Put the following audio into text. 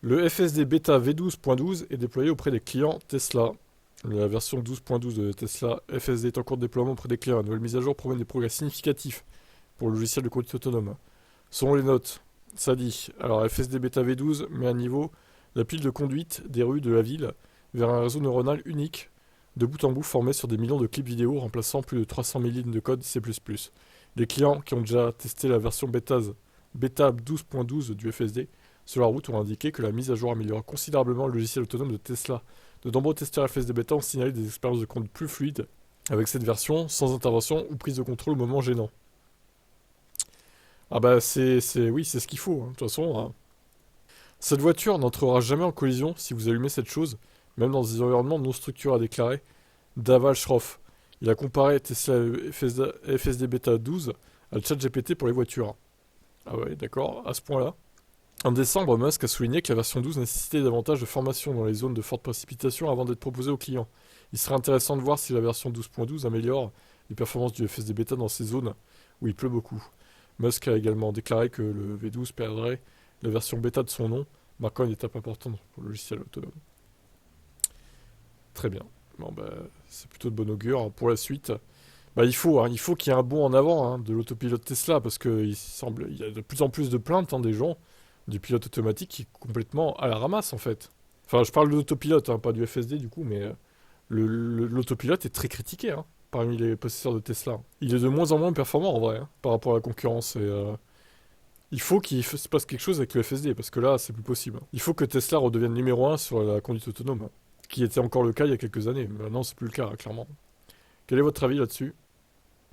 Le FSD Beta V12.12 est déployé auprès des clients Tesla. La version 12.12 de Tesla FSD est en cours de déploiement auprès des clients. La nouvelle mise à jour promet des progrès significatifs pour le logiciel de conduite autonome. Selon les notes, ça dit, alors FSD Beta V12 met à niveau la pile de conduite des rues de la ville vers un réseau neuronal unique de bout en bout formé sur des millions de clips vidéo remplaçant plus de 300 000 lignes de code C++. Les clients qui ont déjà testé la version bêta 12.12 du FSD sur la route ont indiqué que la mise à jour améliore considérablement le logiciel autonome de Tesla. De nombreux testeurs FSD Beta ont signalé des expériences de conduite plus fluides avec cette version, sans intervention ou prise de contrôle au moment gênant. Ah bah oui, c'est ce qu'il faut, hein. De toute façon, hein. Cette voiture n'entrera jamais en collision si vous allumez cette chose, même dans des environnements non structurés, a déclaré Daval Schroff. Il a comparé Tesla FSD Beta 12 à ChatGPT pour les voitures. Ah ouais, d'accord, à ce point-là. En décembre, Musk a souligné que la version 12 nécessitait davantage de formation dans les zones de forte précipitation avant d'être proposée aux clients. Il serait intéressant de voir si la version 12.12 améliore les performances du FSD Beta dans ces zones où il pleut beaucoup. Musk a également déclaré que le V12 perdrait la version bêta de son nom, marquant une étape importante pour le logiciel autonome. Très bien. Bon, bah, c'est plutôt de bon augure pour la suite. Bah, il faut qu'il y ait un bond en avant, hein, de l'autopilote Tesla, parce qu'il il y a de plus en plus de plaintes, hein, des gens du pilote automatique qui est complètement à la ramasse, en fait. Enfin, je parle de l'autopilote, hein, pas du FSD du coup, mais l'autopilote est très critiqué, hein, parmi les possesseurs de Tesla. Il est de moins en moins performant en vrai, hein, par rapport à la concurrence. Il faut se passe quelque chose avec le FSD, parce que là, c'est plus possible. Il faut que Tesla redevienne numéro un sur la conduite autonome, qui était encore le cas il y a quelques années. Mais maintenant, c'est plus le cas, hein, clairement. Quel est votre avis là-dessus?